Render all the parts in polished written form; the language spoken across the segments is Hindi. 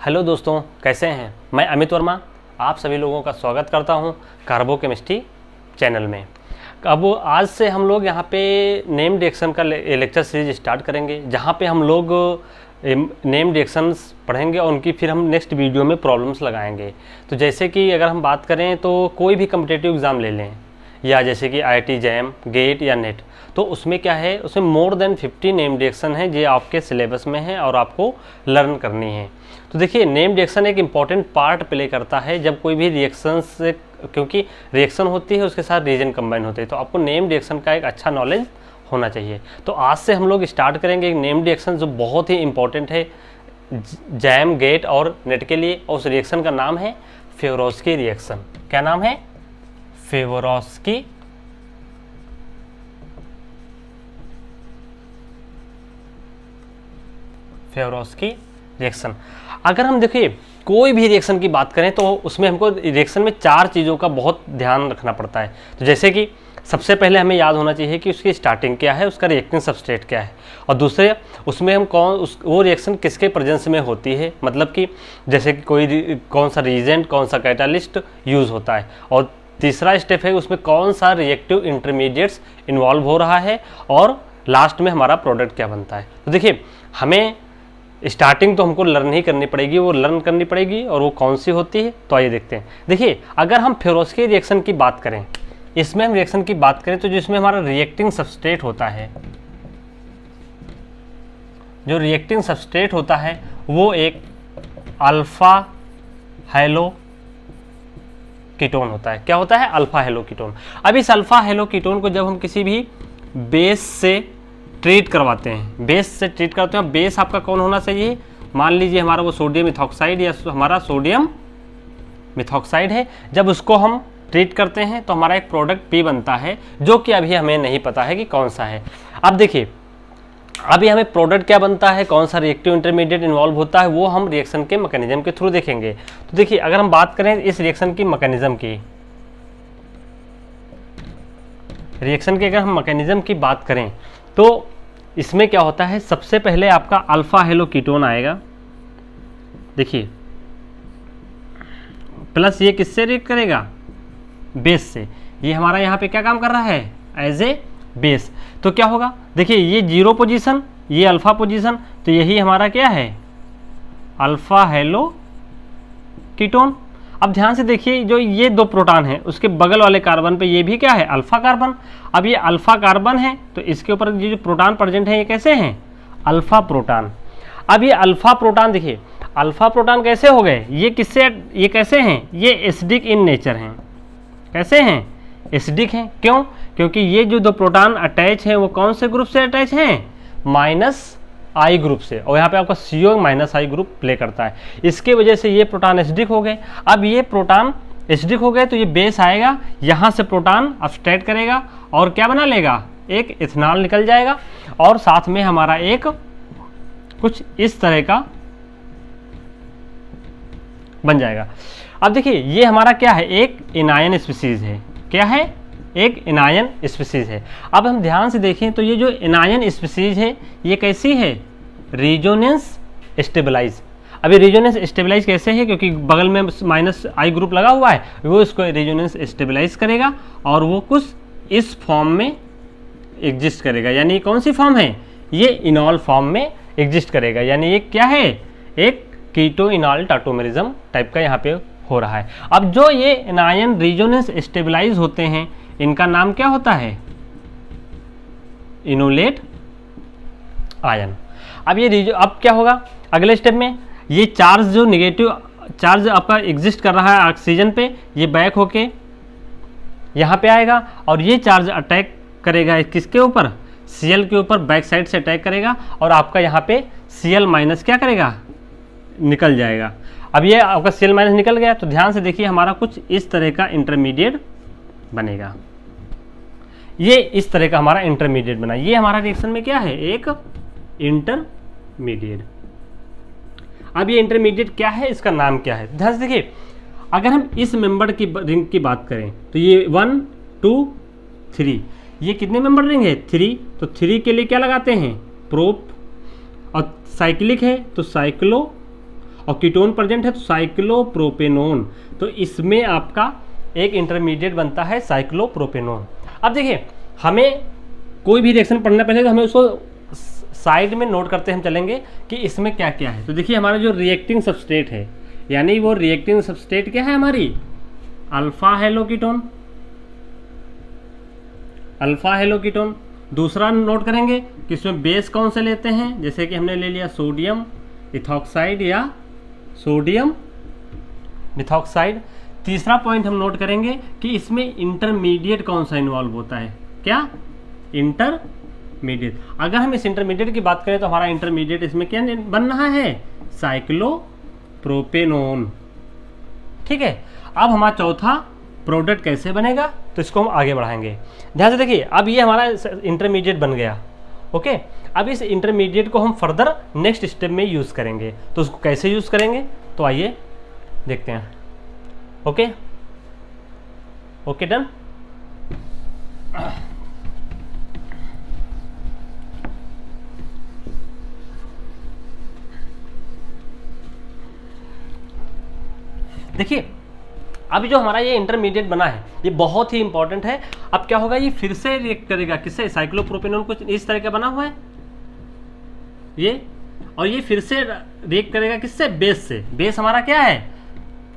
हेलो दोस्तों, कैसे हैं। मैं अमित वर्मा आप सभी लोगों का स्वागत करता हूं कार्बोकेमिस्ट्री चैनल में। अब आज से हम लोग यहां पे नेम रिएक्शन का लेक्चर सीरीज स्टार्ट करेंगे, जहां पे हम लोग नेम रिएक्शंस पढ़ेंगे और उनकी फिर हम नेक्स्ट वीडियो में प्रॉब्लम्स लगाएंगे। तो जैसे कि अगर हम बात करें तो कोई भी कम्पिटिटिव एग्ज़ाम ले लें, या जैसे कि IIT-JAM, गेट या नेट, तो उसमें क्या है, उसमें मोर देन 50 नेम रिएक्शन है जो आपके सिलेबस में है और आपको लर्न करनी है। तो देखिए, नेम रिएक्शन एक इम्पॉर्टेंट पार्ट प्ले करता है जब कोई भी रिएक्शन से, क्योंकि रिएक्शन होती है उसके साथ रीजन कंबाइन होते हैं, तो आपको नेम रिएक्शन का एक अच्छा नॉलेज होना चाहिए। तो आज से हम लोग स्टार्ट करेंगे एक नेम रिएक्शन जो बहुत ही इंपॉर्टेंट है जैम, गेट और नेट के लिए, और उस रिएक्शन का नाम है फेवरोस्की रिएक्शन। क्या नाम है? Favorskii reaction. अगर हम देखिए कोई भी रिएक्शन की बात करें तो उसमें हमको रिएक्शन में 4 चीज़ों का बहुत ध्यान रखना पड़ता है। तो जैसे कि सबसे पहले हमें याद होना चाहिए कि उसकी स्टार्टिंग क्या है, उसका रिएक्टिंग सबस्ट्रेट क्या है, और दूसरे उसमें हम वो रिएक्शन किसके प्रेजेंस में होती है, मतलब कि जैसे कि कौन सा रीजेंट, कौन सा कैटालिस्ट यूज़ होता है, और तीसरा स्टेप है उसमें कौन सा रिएक्टिव इंटरमीडिएट्स इन्वॉल्व हो रहा है, और लास्ट में हमारा प्रोडक्ट क्या बनता है। तो देखिए, हमें स्टार्टिंग तो हमको लर्न ही करनी पड़ेगी, वो लर्न करनी पड़ेगी, और वो कौन सी होती है तो आइए देखते हैं। देखिए, अगर हम फेवरोस्की रिएक्शन की बात करें, इसमें हम रिएक्शन की बात करें तो जिसमें हमारा रिएक्टिंग सबस्ट्रेट होता है, जो रिएक्टिंग सबस्ट्रेट होता है वो एक अल्फा हेलो कीटोन होता है। क्या होता है? Alpha hello ketone. अब इस अल्फा हेलो कीटोन को जब हम किसी भी बेस से ट्रीट करवाते हैं, बेस आपका कौन होना चाहिए? मान लीजिए हमारा वो सोडियम मिथॉक्साइड या हमारा सोडियम मिथॉक्साइड है। जब उसको हम ट्रीट करते हैं तो हमारा एक प्रोडक्ट पी बनता है, जो कि अभी हमें नहीं पता है कि कौन सा है। अब देखिए, अभी हमें प्रोडक्ट क्या बनता है, कौन सा रिएक्टिव इंटरमीडिएट इन्वॉल्व होता है, वो हम रिएक्शन के मैकेनिज्म के थ्रू देखेंगे। तो देखिए, अगर हम बात करें इस रिएक्शन की मैकेनिज्म की, अगर हम मैकेनिज्म की बात करें तो इसमें क्या होता है, सबसे पहले आपका अल्फा हेलो कीटोन आएगा। देखिए, प्लस ये किससे रिएक्ट करेगा? बेस से। ये हमारा यहाँ पे क्या काम कर रहा है? As a base. तो क्या होगा? देखिए, ये 0 पोजीशन, ये अल्फा पोजीशन, तो यही हमारा क्या है? Alpha hello ketone. अब ध्यान से देखिए, जो ये 2 प्रोटॉन है उसके बगल वाले कार्बन पे ये भी क्या है? Alpha carbon. अब ये अल्फा कार्बन है तो इसके ऊपर ये जो प्रोटॉन प्रेजेंट है ये कैसे हैं? Alpha proton. अब ये अल्फा प्रोटॉन, देखिए अल्फा प्रोटॉन कैसे हो गए? ये कैसे हैं? ये एसिडिक इन नेचर हैं। कैसे हैं? एसिडिक हैं। क्यों? क्योंकि ये जो 2 प्रोटॉन अटैच हैं वो कौन से ग्रुप से अटैच हैं? -I ग्रुप से, और यहाँ पे आपका CO -I ग्रुप प्ले करता है। इसके वजह से ये प्रोटॉन एसिडिक हो गए। अब ये प्रोटॉन एसिडिक हो गए तो ये बेस आएगा, यहाँ से प्रोटॉन अब्स्ट्रैक्ट करेगा और क्या बना लेगा? एक इथेनॉल निकल जाएगा, और साथ में हमारा एक कुछ इस तरह का बन जाएगा। अब देखिए, ये हमारा क्या है? एक एनायन स्पीसीज है। क्या है? एक एनायन स्पीसीज है। अब हम ध्यान से देखें तो ये जो एनायन स्पीसीज है ये कैसी है? Resonance stabilise. अभी रेजोनेंस स्टेबलाइज कैसे है? क्योंकि बगल में -I ग्रुप लगा हुआ है, वो इसको रेजोनेंस स्टेबलाइज करेगा और वो कुछ इस फॉर्म में एग्जिस्ट करेगा। यानी कौन सी फॉर्म है? ये इनॉल फॉर्म में एग्जिस्ट करेगा। यानी ये क्या है? एक कीटो इनॉल टाटोमेरिज्म टाइप का यहाँ पे हो रहा है। अब जो ये एनायन रेजोनेंस स्टेबलाइज होते हैं इनका नाम क्या होता है? Enolate ion. अब क्या होगा अगले स्टेप में? ये चार्ज, जो नेगेटिव चार्ज आपका एग्जिस्ट कर रहा है ऑक्सीजन पे, ये बैक होके यहाँ पे आएगा, और ये चार्ज अटैक करेगा किसके ऊपर? Cl के ऊपर, बैक साइड से अटैक करेगा, और आपका यहाँ पे Cl- क्या करेगा? निकल जाएगा। अब ये आपका Cl- निकल गया तो ध्यान से देखिए, हमारा कुछ इस तरह का इंटरमीडिएट बनेगा। ये इस तरह का हमारा इंटरमीडिएट बना। ये हमारा रिएक्शन में क्या है? एक इंटरमीडिएट। अब ये इंटरमीडिएट क्या है, इसका नाम क्या है? ध्यान से देखिए, अगर हम इस मेंबर की रिंग की बात करें तो ये 1 2 3, ये कितने मेंबर रिंग है? 3। तो 3 के लिए क्या लगाते हैं? प्रोप। और साइक्लिक है तो साइक्लो, और कीटोन प्रेजेंट है तो साइक्लोप्रोपेनोन, तो इसमें आपका एक इंटरमीडिएट बनता है साइक्लोप्रोपेनोन। अब देखिए हमें कोई भी रिएक्शन पढ़ना पहले तो हमें उसको साइड में नोट करते हम चलेंगे कि इसमें क्या क्या है। तो देखिए हमारा जो रिएक्टिंग सबस्ट्रेट है, यानी वो रिएक्टिंग सबस्ट्रेट क्या है हमारी, अल्फा हेलोकीटोन, अल्फा हेलोकीटोन। दूसरा नोट करेंगे कि इसमें बेस कौन से लेते हैं, जैसे कि हमने ले लिया सोडियम इथॉक्साइड या सोडियम मिथॉक्साइड। तीसरा पॉइंट हम नोट करेंगे कि इसमें इंटरमीडिएट कौन सा इन्वॉल्व होता है, क्या, इंटरमीडिएट। अगर हम इस इंटरमीडिएट की बात करें तो हमारा इंटरमीडिएट इसमें क्या बन रहा है, साइक्लोप्रोपेनोन। ठीक है, अब हमारा चौथा प्रोडक्ट कैसे बनेगा तो इसको हम आगे बढ़ाएंगे। ध्यान से देखिए, अब ये हमारा इंटरमीडिएट बन गया। ओके, अब इस इंटरमीडिएट को हम फर्दर नेक्स्ट स्टेप में यूज़ करेंगे, तो उसको कैसे यूज़ करेंगे तो आइए देखते हैं। Okay okay, done. देखिए अब जो हमारा ये इंटरमीडिएट बना है ये बहुत ही इंपॉर्टेंट है। अब क्या होगा, ये फिर से रिएक्ट करेगा किससे, साइक्लोप्रोपेनॉल, कुछ इस तरह का बना हुआ है ये, और ये फिर से रिएक्ट करेगा किससे, बेस से। बेस हमारा क्या है,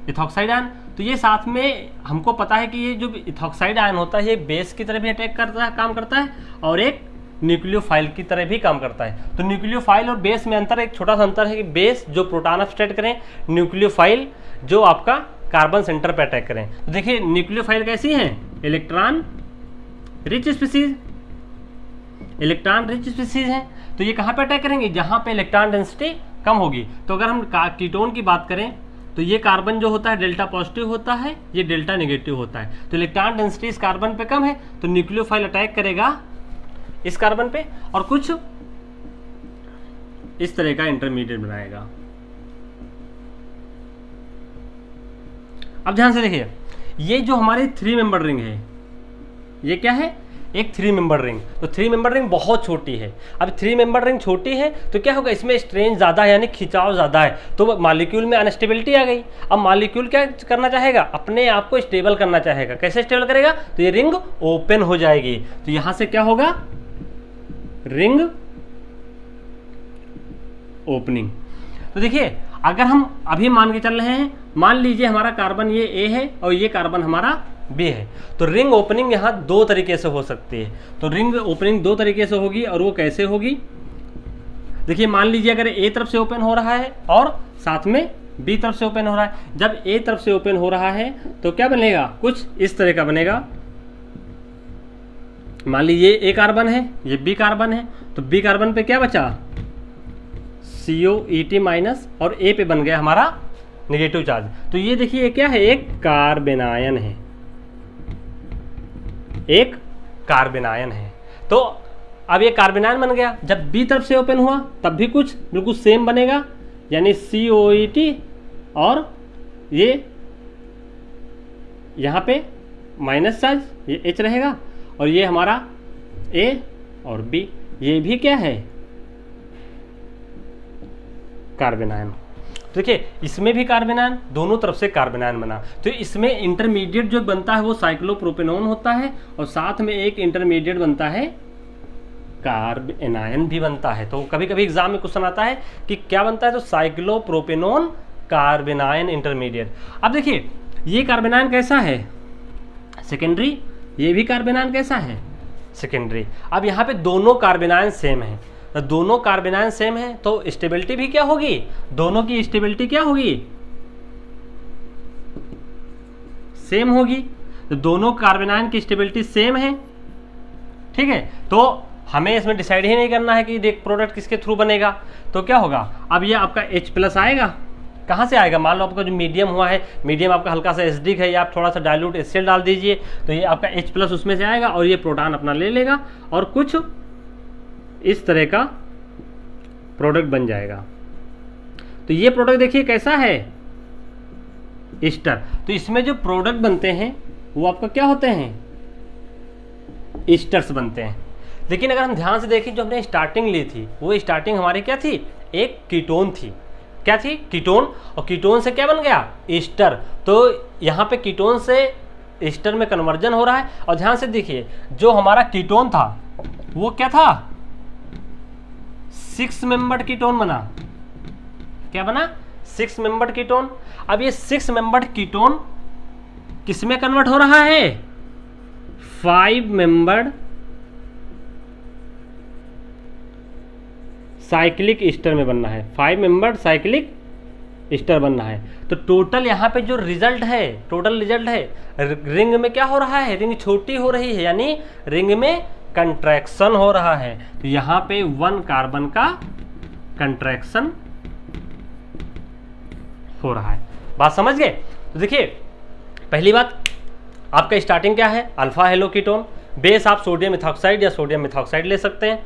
इथॉक्साइड आयन। तो ये साथ में हमको पता है कि ये जो इथॉक्साइड आयन होता है ये बेस की तरह भी अटैक करता है, काम करता है, और एक न्यूक्लियोफाइल की तरह भी काम करता है। तो न्यूक्लियोफाइल और बेस में अंतर, एक छोटा सा अंतर है कि बेस जो प्रोटॉन अपस्ट्रेट करें, न्यूक्लियोफाइल जो आपका कार्बन सेंटर पे अटैक करें। तो देखिए न्यूक्लियोफाइल कैसी हैं, electron rich species, electron rich species हैं। तो ये कहाँ पे अटैक करेंगे, जहाँ पे इलेक्ट्रॉन डेंसिटी कम होगी। तो अगर हम कीटोन की बात करें तो ये कार्बन जो होता है डेल्टा पॉजिटिव होता है, ये डेल्टा नेगेटिव होता है। तो इलेक्ट्रॉन डेंसिटी इस कार्बन पे कम है तो न्यूक्लियोफाइल अटैक करेगा इस कार्बन पे और कुछ इस तरह का इंटरमीडिएट बनाएगा। अब ध्यान से देखिए, ये जो हमारी 3 मेंबर रिंग है, ये क्या है, एक 3 मेंबर रिंग। तो 3 मेंबर रिंग बहुत छोटी है। अब 3 मेंबर रिंग छोटी है तो क्या होगा, इसमें स्ट्रेन ज़्यादा है, यानी खिंचाव ज़्यादा है, तो मॉलिक्यूल में अनस्टेबिलिटी आ गई। अब मॉलिक्यूल क्या करना चाहेगा, अपने आप को स्टेबल करना चाहेगा। कैसे स्टेबल करेगा, तो ये रिंग ओपन हो जाएगी। तो यहाँ से क्या होगा, रिंग ओपनिंग। तो देखिए अगर हम अभी मान के चल रहे हैं, मान लीजिए हमारा कार्बन ये ए है और ये कार्बन हमारा बी है, तो रिंग ओपनिंग यहाँ 2 तरीके से हो सकती है। तो रिंग ओपनिंग 2 तरीके से होगी, और वो कैसे होगी, देखिए मान लीजिए अगर ए तरफ से ओपन हो रहा है और साथ में बी तरफ से ओपन हो रहा है। जब ए तरफ से ओपन हो रहा है तो क्या बनेगा, कुछ इस तरह का बनेगा। मान लीजिए ए कार्बन है, ये बी कार्बन है, तो बी कार्बन पे क्या बचा, COET माइनस, और ए पे बन गया हमारा नेगेटिव चार्ज। तो ये देखिए क्या है, एक कार्बन आयन है, एक कार्बन आयन है। तो अब ये कार्बन आयन बन गया। जब बी तरफ से ओपन हुआ तब भी कुछ बिल्कुल सेम बनेगा, यानी COET, और ये यहाँ पे माइनस चार्ज, ये H रहेगा, और ये हमारा A और B, ये भी क्या है, कार्बन आयन। तो देखिए इसमें भी कार्बन आयन, दोनों तरफ से कार्बन आयन बना। तो इसमें इंटरमीडिएट जो बनता है वो साइक्लोप्रोपेनॉन होता है, और साथ में एक इंटरमीडिएट बनता है कार्बन आयन भी बनता है। तो कभी कभी एग्जाम में क्वेश्चन आता है कि क्या बनता है, तो साइक्लोप्रोपेनॉन कार्बन आयन इंटरमीडिएट। अब देखिए ये कार्बन आयन कैसा है, सेकेंडरी, ये भी कार्बन आयन कैसा है, सेकेंडरी। अब यहाँ पे दोनों कार्बन आयन सेम है, तो दोनों कार्बन आयन सेम है तो स्टेबिलिटी भी क्या होगी, दोनों की स्टेबिलिटी क्या होगी, सेम होगी। तो दोनों कार्बन आयन की स्टेबिलिटी सेम है, ठीक है। तो हमें इसमें डिसाइड ही नहीं करना है कि देख प्रोडक्ट किसके थ्रू बनेगा। तो क्या होगा, अब ये आपका H+ आएगा, कहाँ से आएगा, मान लो आपका जो मीडियम हुआ है, मीडियम आपका हल्का सा एसिडिक है, या आप थोड़ा सा डाइल्यूट HCl डाल दीजिए तो ये आपका H+ उसमें से आएगा, और ये प्रोटॉन अपना ले लेगा और कुछ इस तरह का प्रोडक्ट बन जाएगा। तो ये प्रोडक्ट देखिए कैसा है, ईस्टर। तो इसमें जो प्रोडक्ट बनते हैं वो आपका क्या होते हैं, ईस्टर्स बनते हैं। लेकिन अगर हम ध्यान से देखें, जो हमने स्टार्टिंग ली थी वो स्टार्टिंग हमारी क्या थी, एक कीटोन थी। क्या थी, कीटोन, और कीटोन से क्या बन गया, ईस्टर। तो यहाँ पे कीटोन से ईस्टर में कन्वर्जन हो रहा है। और ध्यान से देखिए, जो हमारा कीटोन था वो क्या था, 6 मेंबर्ड कीटोन बना। क्या बना, 6 मेंबर्ड कीटोन। अब ये 6 मेंबर्ड कीटोन किसमें कन्वर्ट हो रहा है, 5 मेंबर्ड साइक्लिक ईस्टर में बनना है, 5 मेंबर्ड साइक्लिक ईस्टर बनना है। तो टोटल यहाँ पे जो रिजल्ट है, टोटल रिजल्ट है, रिंग में क्या हो रहा है, रिंग छोटी हो रही है, यानी रिंग में कंट्रैक्शन हो रहा है। तो यहाँ पे 1 कार्बन का कंट्रैक्शन हो रहा है। बात समझ गए। तो देखिए, पहली बात आपका स्टार्टिंग क्या है, अल्फा हेलो कीटोन, बेस आप सोडियम मिथॉक्साइड या सोडियम मिथॉक्साइड ले सकते हैं।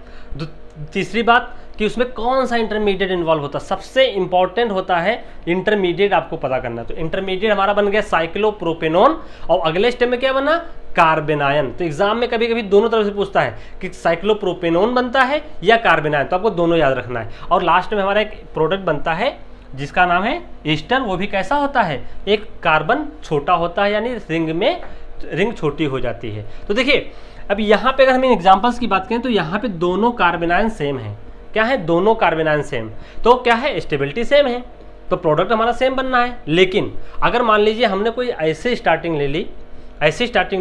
तीसरी बात कि उसमें कौन सा इंटरमीडिएट इन्वॉल्व होता है, सबसे इंपॉर्टेंट होता है इंटरमीडिएट आपको पता करना। तो इंटरमीडिएट हमारा बन गया साइक्लोप्रोपेनॉन, और अगले स्टेप में क्या बना, कार्बेनायन। तो एग्जाम में कभी कभी दोनों तरफ से पूछता है कि साइक्लोप्रोपेनॉन बनता है या कार्बेनायन, तो आपको दोनों याद रखना है। और लास्ट में हमारा एक प्रोडक्ट बनता है जिसका नाम है ईस्टर। वो भी कैसा होता है, एक कार्बन छोटा होता है, यानी रिंग में रिंग छोटी हो जाती है। तो देखिए, अब यहाँ पे अगर हम एग्जांपल्स की बात करें तो यहाँ पे दोनों कार्बेनायन सेम है। क्या है, दोनों कार्बेनायन सेम, तो क्या है, स्टेबिलिटी सेम है, तो प्रोडक्ट हमारा सेम बनना है। लेकिन अगर मान लीजिए हमने कोई ऐसी स्टार्टिंग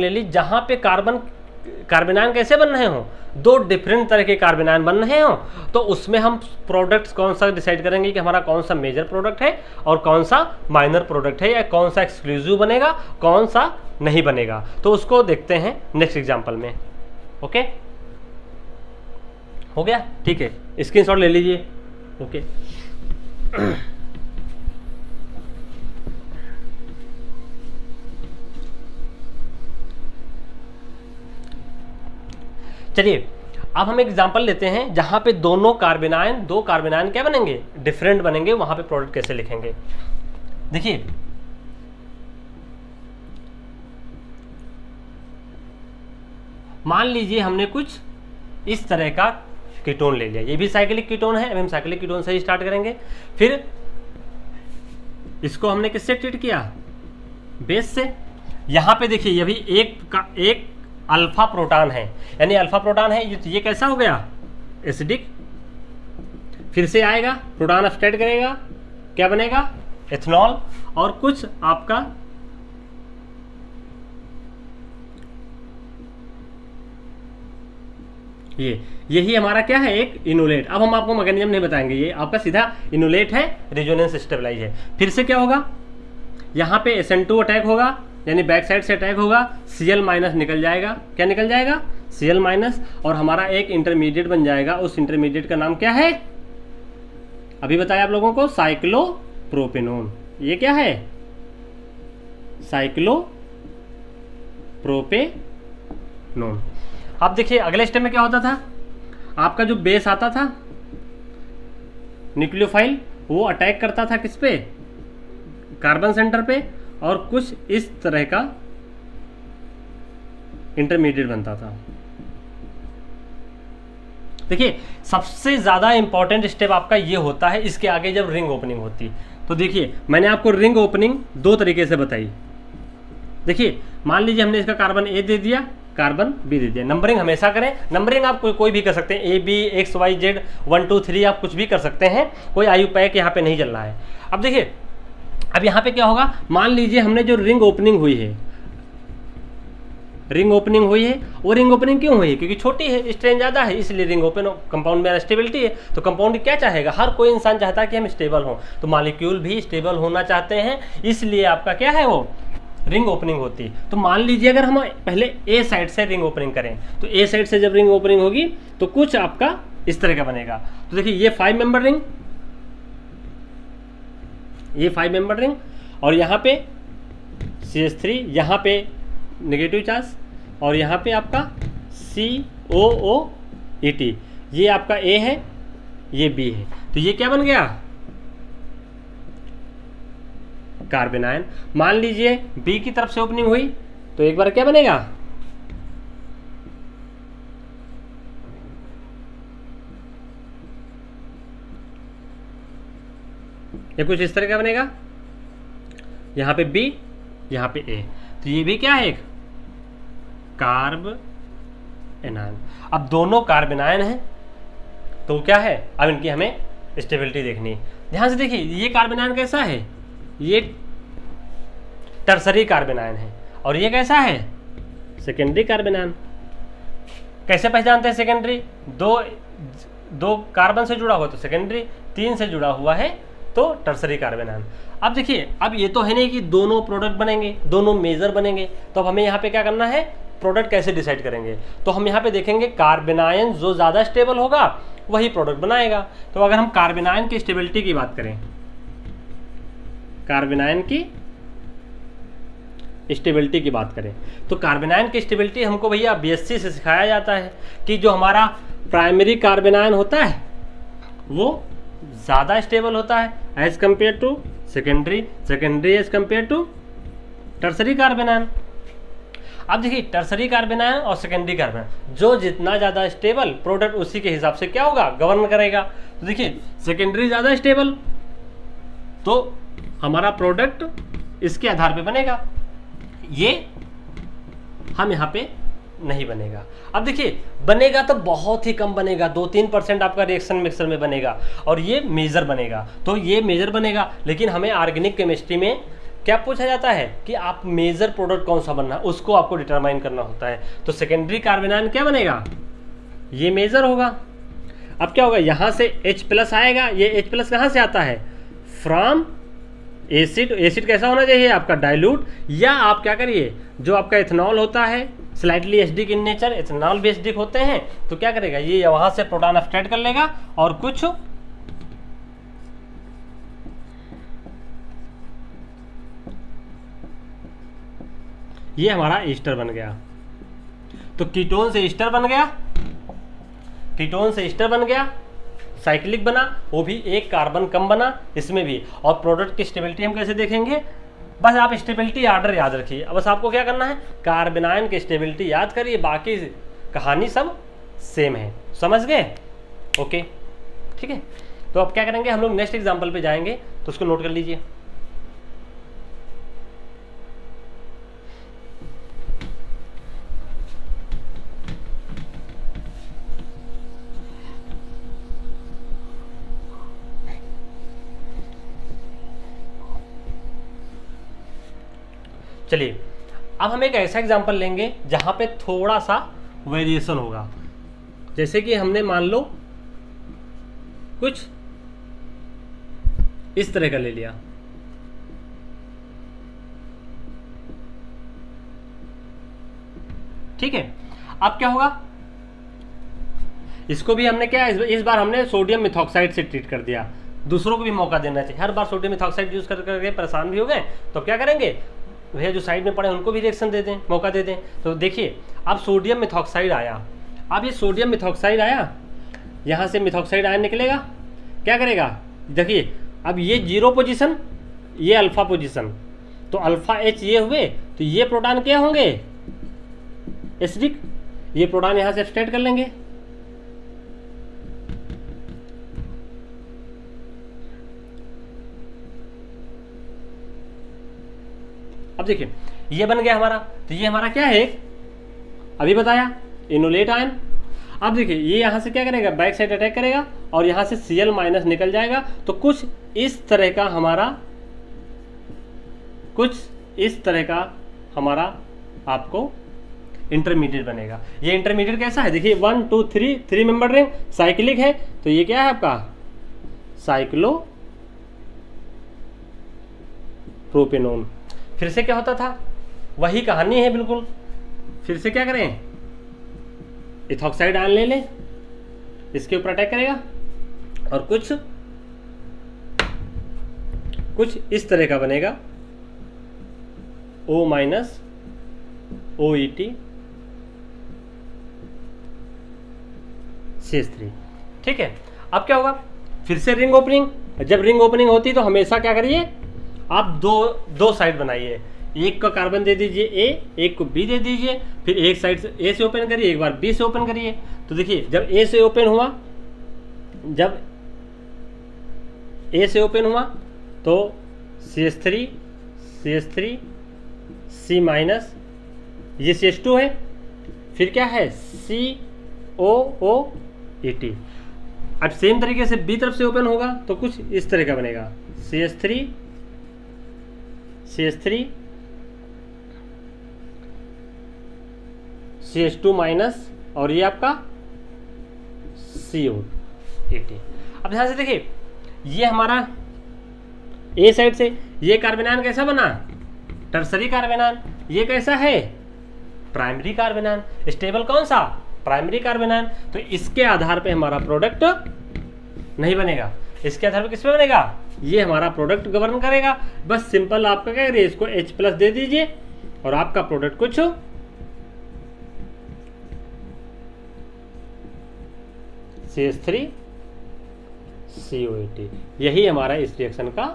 ले ली जहाँ पे कार्बेनायन कैसे बन रहे हो, 2 डिफरेंट तरह के कार्बेनायन बन रहे हो, तो उसमें हम प्रोडक्ट्स कौन सा डिसाइड करेंगे कि हमारा कौन सा मेजर प्रोडक्ट है और कौन सा माइनर प्रोडक्ट है, या कौन सा एक्सक्लूसिव बनेगा, कौन सा नहीं बनेगा। तो उसको देखते हैं नेक्स्ट एग्जांपल में। ओके, हो गया, ठीक है, स्क्रीनशॉट ले लीजिए। ओके, चलिए अब हम एग्जांपल लेते हैं जहां पे दो कार्बेनायन क्या बनेंगे, डिफरेंट बनेंगे, वहां पे प्रोडक्ट कैसे लिखेंगे। देखिए, मान लीजिए हमने कुछ इस तरह का कीटोन ले लिया, ये भी साइक्लिक कीटोन है। अब हम साइक्लिक कीटोन से ही स्टार्ट करेंगे। फिर इसको हमने किससे ट्रीट किया, बेस से। यहां पे देखिए, ये भी एक अल्फा प्रोटॉन है, यानी अल्फा प्रोटॉन है, ये कैसा हो गया, एसिडिक। फिर से आएगा, प्रोटॉन अपस्ट्रेट करेगा, क्या बनेगा, एथनॉल। और कुछ आपका यही हमारा क्या है, एक इनोलेट। अब हम आपको मैकेनिज्म नहीं बताएंगे, ये आपका सीधा इनोलेट है, रेजोनेंस स्टेबलाइज है। फिर से क्या होगा, यहाँ पे SN2 अटैक होगा, यानी बैक साइड से अटैक होगा, Cl- निकल जाएगा। क्या निकल जाएगा, Cl-, और हमारा एक इंटरमीडिएट बन जाएगा। उस इंटरमीडिएट का नाम क्या है, अभी बताया आप लोगों को, साइक्लोप्रोपेनॉन। ये क्या है, साइक्लोप्रोपेनॉन। आप देखिए अगले स्टेप में क्या होता था, आपका जो बेस आता था न्यूक्लियोफाइल, वो अटैक करता था किस पे, कार्बन सेंटर पे, और कुछ इस तरह का इंटरमीडिएट बनता था। देखिए, सबसे ज्यादा इंपॉर्टेंट स्टेप आपका ये होता है इसके आगे जब रिंग ओपनिंग होती। तो देखिए, मैंने आपको रिंग ओपनिंग 2 तरीके से बताई। देखिए, मान लीजिए हमने इसका कार्बन A दे दिया, कार्बन B दे दिया। नंबरिंग हमेशा करें, नंबरिंग आप कोई भी कर सकते हैं, A B X Y Z 1 2 3 आप कुछ भी कर सकते हैं, कोई आयु पैक यहाँ पे नहीं चल रहा है। अब देखिए, अब यहाँ पे क्या होगा, मान लीजिए हमने जो रिंग ओपनिंग हुई है, वो रिंग ओपनिंग क्यों हुई है, क्योंकि छोटी है, स्ट्रेन ज़्यादा है, इसलिए रिंग ओपन। कंपाउंड में स्टेबिलिटी है, तो कंपाउंड क्या चाहेगा, हर कोई इंसान चाहता है कि हम स्टेबल हों, तो मॉलिक्यूल भी स्टेबल होना चाहते हैं, इसलिए आपका क्या है, वो रिंग ओपनिंग होती है। तो मान लीजिए अगर हम पहले ए साइड से रिंग ओपनिंग करें, तो ए साइड से जब रिंग ओपनिंग होगी तो कुछ आपका इस तरह का बनेगा। तो देखिए, ये 5 मेंबर रिंग, ये 5 मेंबर रिंग, और यहाँ पे CH3, यहाँ पे नेगेटिव चार्ज, और यहाँ पे आपका COOET, ये आपका A है, ये B है। तो ये क्या बन गया, कार्बेनायन। मान लीजिए B की तरफ से ओपनिंग हुई, तो एक बार क्या बनेगा, ये कुछ इस तरह का बनेगा, यहाँ पे बी, यहाँ पे ए, तो ये भी क्या है, एक कार्ब एनायन। अब दोनों कार्बन आयन है तो क्या है, अब इनकी हमें स्टेबिलिटी देखनी है। ध्यान से देखिए, ये कार्बन आयन कैसा है, ये टर्सरी कार्बन आयन है, और ये कैसा है, सेकेंडरी कार्बन आयन। कैसे पहचानते हैं सेकेंडरी, दो कार्बन से जुड़ा हुआ तो सेकेंडरी, 3 से जुड़ा हुआ है तो टर्सरी कार्बन आयन। अब देखिए, अब ये तो है नहीं कि दोनों प्रोडक्ट बनेंगे, दोनों मेजर बनेंगे, तो अब हमें यहाँ पे क्या करना है, प्रोडक्ट कैसे डिसाइड करेंगे। तो हम यहाँ पे देखेंगे कार्बन आयन जो ज़्यादा स्टेबल होगा वही प्रोडक्ट बनाएगा। तो अगर हम कार्बन आयन की स्टेबिलिटी की बात करें, कार्बन आयन की स्टेबिलिटी की बात करें, तो कार्बन आयन की स्टेबिलिटी हमको भैया बीएससी से सिखाया जाता है कि जो हमारा प्राइमरी कार्बन आयन होता है वो ज़्यादा स्टेबल होता है as compared to secondary, secondary as compared to tertiary carbon ion. अब देखिए, टर्सरी कार्बन आयन और सेकेंडरी कार्बन आयन, जो जितना ज़्यादा स्टेबल प्रोडक्ट उसी के हिसाब से क्या होगा, गवर्न करेगा। तो देखिए, सेकेंडरी ज़्यादा स्टेबल तो हमारा प्रोडक्ट इसके आधार पे बनेगा, ये हम यहाँ पे नहीं बनेगा। अब देखिए, बनेगा तो बहुत ही कम बनेगा, 2-3% आपका रिएक्शन मिक्सर में बनेगा, और ये मेजर बनेगा, तो ये मेजर बनेगा। लेकिन हमें ऑर्गेनिक केमिस्ट्री में क्या पूछा जाता है कि आप मेजर प्रोडक्ट कौन सा बनना है, उसको आपको डिटरमाइन करना होता है। तो सेकेंडरी कार्बन आयन क्या बनेगा, ये मेजर होगा। अब क्या होगा, यहाँ से H+ आएगा, ये H+ कहाँ से आता है, फ्रॉम एसिड। एसिड कैसा होना चाहिए आपका, डाइल्यूट, या आप क्या करिए, जो आपका इथेनॉल होता है slightly acidic in nature, ethanol भी एसिडिक होते हैं, तो क्या करेगा, ये वहाँ से प्रोटॉन एब्स्ट्रैक्ट कर लेगा और कुछ ये हमारा ईस्टर बन गया। तो कीटोन से ईस्टर बन गया, कीटोन से ईस्टर बन गया, साइक्लिक बना, वो भी एक कार्बन कम बना इसमें भी। और प्रोडक्ट की स्टेबिलिटी हम कैसे देखेंगे, बस आप स्टेबिलिटी ऑर्डर याद रखिए। बस आपको क्या करना है, कार्बन आयन की स्टेबिलिटी याद करिए, बाकी कहानी सब सेम है, समझ गए, ओके ठीक है। तो अब क्या करेंगे, हम लोग नेक्स्ट एग्जाम्पल पे जाएंगे, तो उसको नोट कर लीजिए। चलिए, अब हम एक ऐसा एग्जांपल लेंगे जहां पे थोड़ा सा वेरिएशन होगा। जैसे कि हमने मान लो कुछ इस तरह का ले लिया, ठीक है। अब क्या होगा, इसको भी हमने क्या, इस बार हमने सोडियम मिथॉक्साइड से ट्रीट कर दिया। दूसरों को भी मौका देना चाहिए, हर बार सोडियम मिथॉक्साइड यूज करके परेशान भी हो गए, तो क्या करेंगे भैया, जो साइड में पड़े उनको भी रिएक्शन दे दें, मौका दे दें। तो देखिए, अब सोडियम मिथॉक्साइड आया, अब ये सोडियम मिथॉक्साइड आया, यहाँ से मिथॉक्साइड आयन निकलेगा, क्या करेगा, देखिए अब ये 0 पोजीशन, ये अल्फा पोजीशन, तो अल्फा H ये हुए, तो ये प्रोटॉन क्या होंगे, एसिडिक, ये प्रोटॉन यहाँ से एब्स्ट्रैक्ट कर लेंगे। अब देखिए, ये बन गया हमारा, तो ये हमारा क्या है, अभी बताया, इनोलेट आयन। अब देखिए, ये यहाँ से क्या करेगा, बैक साइड अटैक करेगा और यहाँ से Cl- निकल जाएगा, तो कुछ इस तरह का हमारा आपको इंटरमीडिएट बनेगा। ये इंटरमीडिएट कैसा है, देखिए 1 2 3 मेंबर रिंग, साइक्लिक है, तो ये क्या है आपका साइक्लो प्रोपेनोन। फिर से क्या होता था, वही कहानी है बिल्कुल। फिर से क्या करें, इथॉक्साइड आयन ले लें, इसके ऊपर अटैक करेगा और कुछ इस तरह का बनेगा, O- OET CH3, ठीक है। अब क्या होगा, फिर से रिंग ओपनिंग। जब रिंग ओपनिंग होती है तो हमेशा क्या करिए, आप दो साइड बनाइए, एक का कार्बन दे दीजिए A, एक को B दे दीजिए, फिर एक साइड से A से ओपन करिए, एक बार B से ओपन करिए। तो देखिए, जब A से ओपन हुआ तो CH3 CH3 C माइनस, ये CH2 है, फिर क्या है COOET। अब सेम तरीके से बी तरफ से ओपन होगा तो कुछ इस तरह का बनेगा, CH3 CH2 माइनस और ये आपका COET। अब ध्यान से देखिए, ये हमारा ए साइड से ये कार्बेनान कैसा बना, टर्सरी कार्बेनान, ये कैसा है, प्राइमरी कार्बेनान। स्टेबल कौन सा, प्राइमरी कार्बेनान। तो इसके आधार पे हमारा प्रोडक्ट नहीं बनेगा, इसके आधार पे किस पे बनेगा, ये हमारा प्रोडक्ट गवर्न करेगा। बस सिंपल आपका क्या करिए, इसको H+ दे दीजिए और आपका प्रोडक्ट कुछ CH3 COET, यही हमारा इस रिएक्शन का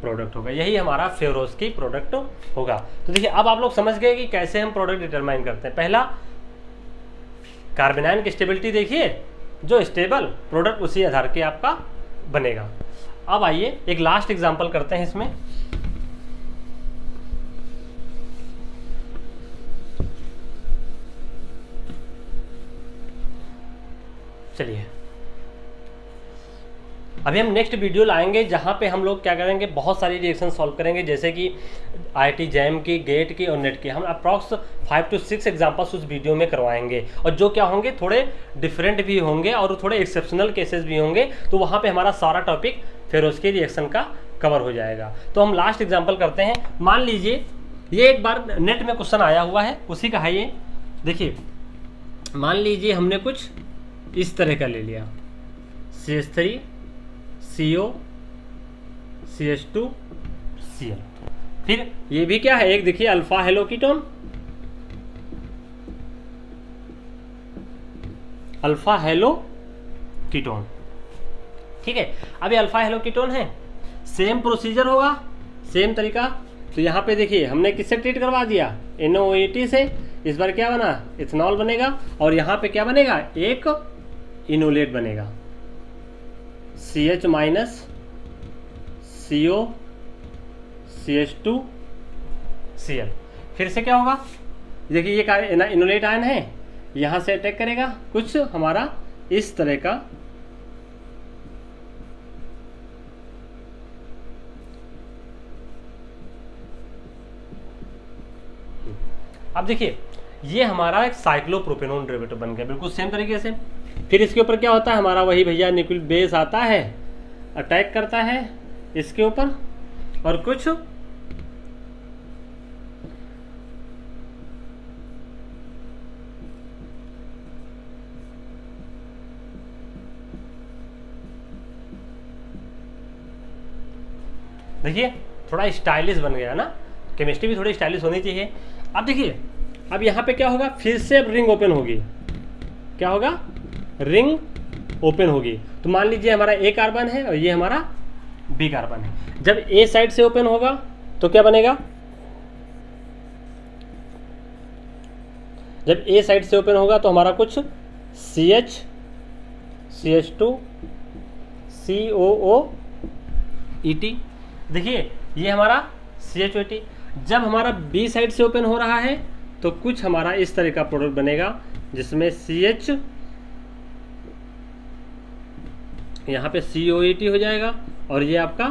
प्रोडक्ट होगा, यही हमारा फेवरोस्की प्रोडक्ट होगा। तो देखिए अब आप लोग समझ गए कि कैसे हम प्रोडक्ट डिटरमाइन करते हैं। पहला, कार्बेनाइन की स्टेबिलिटी देखिए, जो स्टेबल प्रोडक्ट उसी आधार के आपका बनेगा। अब आइए एक लास्ट एग्जांपल करते हैं इसमें। चलिए अभी हम नेक्स्ट वीडियो लाएंगे जहाँ पे हम लोग क्या करेंगे, बहुत सारी रिएक्शन सॉल्व करेंगे, जैसे कि IIT-JAM की, गेट की और नेट की। हम अप्रॉक्स 5 to 6 एग्जाम्पल्स उस वीडियो में करवाएंगे, और जो क्या होंगे थोड़े डिफरेंट भी होंगे और थोड़े एक्सेप्शनल केसेस भी होंगे। तो वहाँ पे हमारा सारा टॉपिक फेवरोस्की रिएक्शन का कवर हो जाएगा। तो हम लास्ट एग्जाम्पल करते हैं। मान लीजिए ये एक बार नेट में क्वेश्चन आया हुआ है, उसी का है ये। देखिए मान लीजिए हमने कुछ इस तरह का ले लिया, CH3 CO CH2 Cl। फिर ये भी क्या है, एक देखिए alpha hello ketone, alpha hello ketone, ठीक है। अब ये अल्फा हेलो कीटोन है, सेम प्रोसीजर होगा, सेम तरीका। तो यहाँ पे देखिए हमने किससे ट्रीट करवा दिया, NOET से। इस बार क्या बना, इथेनॉल बनेगा, और यहाँ पे क्या बनेगा, एक इनोलेट बनेगा, CH minus CO CH2 Cl। फिर से क्या होगा, देखिए ये इनोलेट आयन है, यहाँ से अटैक करेगा, कुछ हमारा इस तरह का अब देखिए ये हमारा एक साइक्लोप्रोपेनोन डेरिवेटिव बन गया, बिल्कुल सेम तरीके से। फिर इसके ऊपर क्या होता है, हमारा वही भैया न्यूक्लिक बेस आता है, अटैक करता है इसके ऊपर, और कुछ देखिए थोड़ा स्टाइलिश बन गया ना, केमिस्ट्री भी थोड़ी स्टाइलिश होनी चाहिए। अब देखिए अब यहाँ पे क्या होगा, फिर से अब रिंग ओपन होगी, क्या होगा, रिंग ओपन होगी। तो मान लीजिए हमारा A कार्बन है और ये हमारा B कार्बन है। जब A साइड से ओपन होगा तो क्या बनेगा, जब A साइड से ओपन होगा तो हमारा कुछ CH CH2 COOET। देखिए ये हमारा CHOT। जब हमारा B साइड से ओपन हो रहा है तो कुछ हमारा इस तरह का प्रोडक्ट बनेगा, जिसमें CH, यहाँ पे COET हो जाएगा, और ये आपका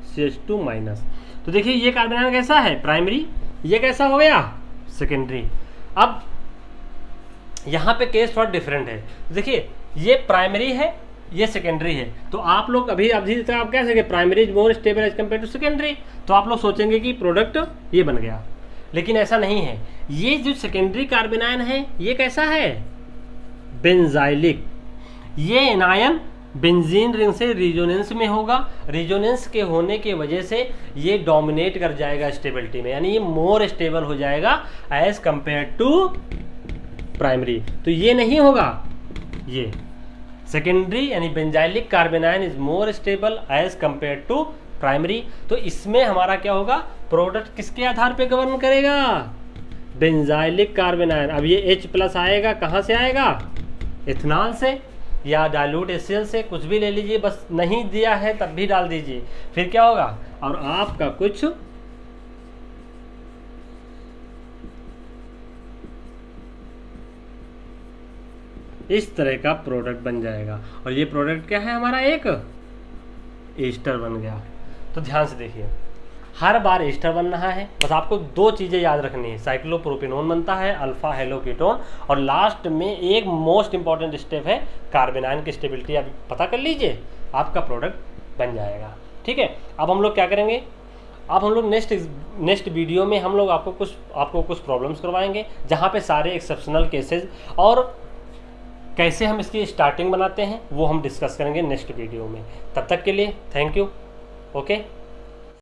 CH2 माइनस। तो देखिए ये कार्बन कैसा है, प्राइमरी, ये कैसा हो गया, सेकेंडरी। अब यहाँ पे केस थोड़ा डिफरेंट है। देखिए ये प्राइमरी है, ये सेकेंडरी है। तो आप लोग अभी तक आप कह सके primary is more stable as compared to secondary, तो आप लोग सोचेंगे कि प्रोडक्ट ये बन गया, लेकिन ऐसा नहीं है। ये जो सेकेंडरी कार्बेनायन है ये कैसा है, बेंजाइलिक। ये एनायन बेंजीन रिंग से रिजोनेंस में होगा, रिजोनेंस के होने की वजह से ये डोमिनेट कर जाएगा स्टेबिलिटी में, यानी ये मोर स्टेबल हो जाएगा एज कंपेयर टू प्राइमरी। तो ये नहीं होगा, ये सेकेंडरी यानी benzylic carbanion is more stable as compared to primary. तो इसमें हमारा क्या होगा, प्रोडक्ट किसके आधार पे गवर्न करेगा, बेंजाइलिक कार्बेनायन। अब ये H+ आएगा, कहाँ से आएगा, इथेनॉल से। या डाइल्यूट HCl से कुछ भी ले लीजिए, बस नहीं दिया है तब भी डाल दीजिए, फिर क्या होगा, और आपका कुछ इस तरह का प्रोडक्ट बन जाएगा। और ये प्रोडक्ट क्या है हमारा, एक एस्टर बन गया। तो ध्यान से देखिए, हर बार एस्टर बन रहा है, बस आपको दो चीज़ें याद रखनी है, साइक्लोप्रोपेनोन बनता है, अल्फा हेलोकीटोन, और लास्ट में एक मोस्ट इंपॉर्टेंट स्टेप है कार्बेनाइन की स्टेबिलिटी। आप पता कर लीजिए, आपका प्रोडक्ट बन जाएगा। ठीक है, अब हम लोग क्या करेंगे, अब हम लोग नेक्स्ट वीडियो में हम लोग आपको कुछ प्रॉब्लम्स करवाएंगे, जहाँ पे सारे एक्सेप्शनल केसेस और कैसे हम इसकी स्टार्टिंग बनाते हैं वो हम डिस्कस करेंगे नेक्स्ट वीडियो में। तब तक के लिए थैंक यू। ओके।